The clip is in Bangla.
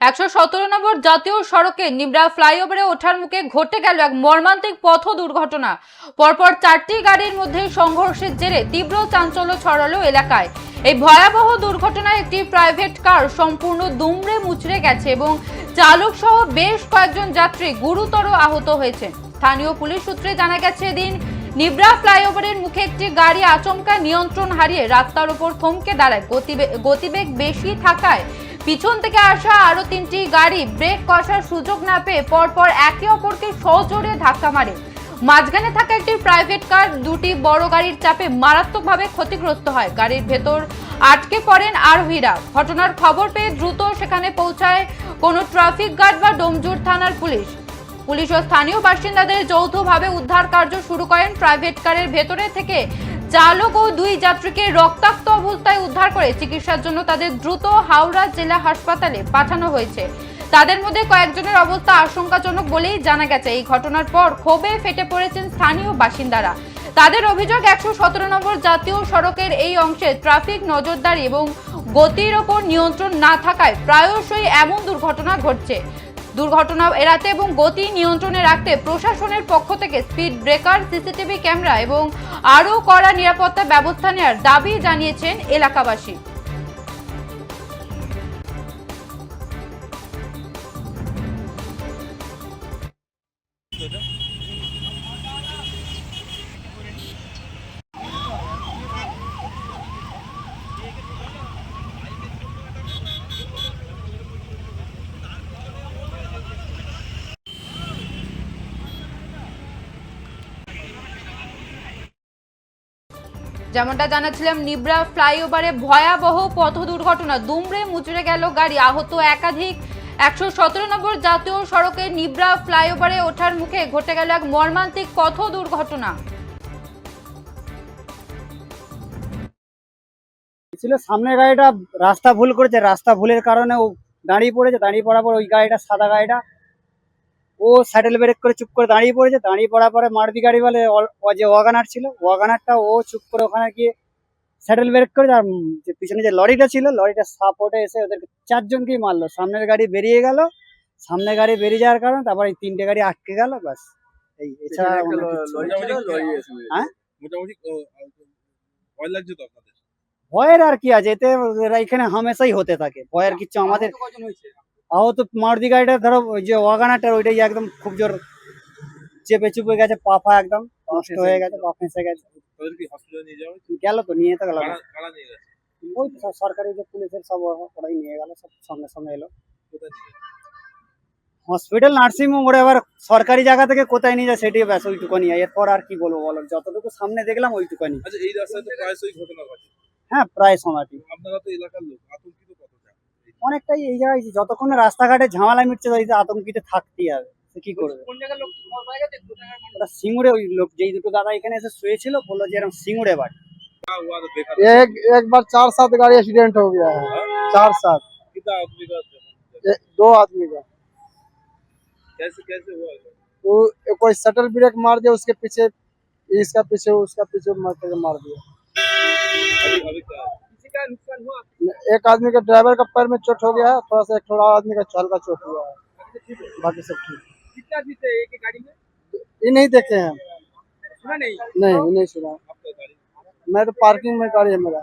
১১৭ নম্বর জাতীয় সড়কে নিবরা ফ্লাইওভারে ওঠার মুখে ঘটে গেল এক মর্মান্তিক পথ দুর্ঘটনা। পরপর 4টি গাড়ির মধ্যে সংঘর্ষের জেরে তীব্র চাঞ্চল্য ছড়ালো এলাকায়। এই ভয়াবহ দুর্ঘটনায় একটি প্রাইভেট কার সম্পূর্ণ দুমড়ে মুচড়ে গেছে এবং চালক সহ বেশ কয়েকজন যাত্রী গুরুতর আহত হয়েছে। স্থানীয় পুলিশ সূত্রে জানা গেছে, এদিন নিবরা ফ্লাইওভারের মুখে একটি গাড়ি আচমকা নিয়ন্ত্রণ হারিয়ে রাস্তার উপর থমকে দাঁড়ায়। গতিবেগ বেশি থাকায় পিছন থেকে আসা আরো 3টি গাড়ি ব্রেক কষার সুযোগ না পেয়ে পরপর একে অপরকে সজোরে ধাক্কা মারে। মাঝখানে থাকা একটি প্রাইভেট কার দুটি বড় গাড়ির চাপে মারাত্মকভাবে ক্ষতিগ্রস্ত হয়। গাড়ির ভেতর আটকে পড়েন আরোহীরা। ঘটনার খবর পেয়ে দ্রুত সেখানে পৌঁছায় কোনো ট্রাফিক গার্ড বা ডোমজুর থানার পুলিশ ও স্থানীয় বাসিন্দাদের যৌথভাবে উদ্ধার কার্য শুরু করেন। প্রাইভেট কারের ভেতরে থেকে চালক ও 2 যাত্রীকে রক্তাক্ত অবস্থায় উদ্ধার করে চিকিৎসার জন্য তাদের দ্রুত হাওড়া জেলা হাসপাতালে পাঠানো হয়েছে। তাদের মধ্যে কয়েকজনের অবস্থা আশঙ্কাজনক বলেই জানা গেছে। এই ঘটনার পর ক্ষোভে ফেটে পড়েছেন স্থানীয় বাসিন্দারা। তাদের অভিযোগ, ১১৭ নম্বর জাতীয় সড়কের এই অংশে ট্রাফিক নজরদারি এবং গতির ওপর নিয়ন্ত্রণ না থাকায় প্রায়শই এমন দুর্ঘটনা ঘটছে। দুর্ঘটনা এড়াতে এবং গতি নিয়ন্ত্রণে রাখতে প্রশাসনের পক্ষ থেকে স্পিড ব্রেকার, সিসিটিভি ক্যামেরা এবং আরও কড়া নিরাপত্তা ব্যবস্থা নেওয়ার দাবি জানিয়েছেন এলাকাবাসী। যেমনটা জানাচ্ছিলাম, নিবরা ফ্লাইওভারে ভয়াবহ পথ দুর্ঘটনা, দুমড়ে মুচড়ে গেল গাড়ি, আহত একাধিক। ১১৭ নম্বর জাতীয় সড়কে নিবরা ফ্লাইওভারে ওঠার মুখে ঘটে গেল এক মর্মান্তিক পথ দুর্ঘটনা। সামনের গাড়িটা রাস্তা ভুল করেছে, রাস্তা ভুলের কারণে ও দাঁড়িয়ে পড়েছে। দাঁড়িয়ে পড়ার পর ওই গাড়িটা, সাদা গাড়িটা, ও স্যাডেল ব্রেক করে চুপ করে দাঁড়িয়ে পড়েছে। দাঁড়িয়ে পড়ার পরে মারুতি গাড়ি বলে যে ওয়াগানার ছিল, ওয়াগানারটা ও চুপ করে ওখানে গিয়ে স্যাডেল ব্রেক করে, আর যে পিছনে যে লরিটা ছিল, লরিটা সাপোর্টে এসে ওদের 4জনকেই মারলো। সামনের গাড়ি বেরিয়ে গেল, সামনে গাড়ি বেরিয়ে যাওয়ার কারণে তারপর এই 3টে গাড়ি আটকে গেল, ব্যাস। এই এছাড়া হ্যাঁ, ভয়ের আর কি আছে এতে, এখানে হামেশাই হতে থাকে, ভয়ের কিছু আমাদের। আহত মারুতি গাড়িটা, ধরো ওই যে ওয়াগানারটা, ওইটাই একদম খুব জোর চেপে চুপে গেছে, পা একদম নষ্ট হয়ে গেছে, পা ফেঁসে গেছে। গেল তো, নিয়ে তো গেল, ওই সরকারি যে পুলিশের সব ওরাই নিয়ে গেল, সব সঙ্গে সঙ্গে এলো। হসপিটাল, নার্সিং হোম, ওরা এবার সরকারি জায়গা থেকে কোথায় নিয়ে যায় সেটি ব্যাস, ওইটুকুনি। এরপর আর কি বলবো বলো, যতটুকু সামনে দেখলাম ওইটুকুনি। হ্যাঁ, প্রায় সময়টি অনেকটাই এই জায়গায় যতক্ষণ রাস্তাঘাটে ঝামেলা মিটছে আতঙ্কিত থাকতেই হবে, কি করবে। ওটা সিঙ্গুরে, ওই লোক যেই দুটো দাদা এখানে এসে শুয়েছিল বললো যে এরকম সিঙ্গুরে বাড়ি। एक बार 4-7 गाड़ी एक्सीडेंट हो गया है। 4-7 2 आदमी का। कैसे हुआ? वो कोई शटल ब्रेक मार दिया, उसके पीछे, इसका पीछे, उसका पीछे मार दिया। अभी क्या किसी का नुकसान हुआ? एक आदमी का, ड्राइवर का पैर में चोट हो गया है, थोड़ा आदमी का हल्का चोट हुआ है, बाकी सब ठीक। कितना आदमी थे एक गाड़ी में? ये नहीं देखे हैं, सुना नहीं? नहीं सुना। मैं तो पार्किंग में गाड़ी है मेरा।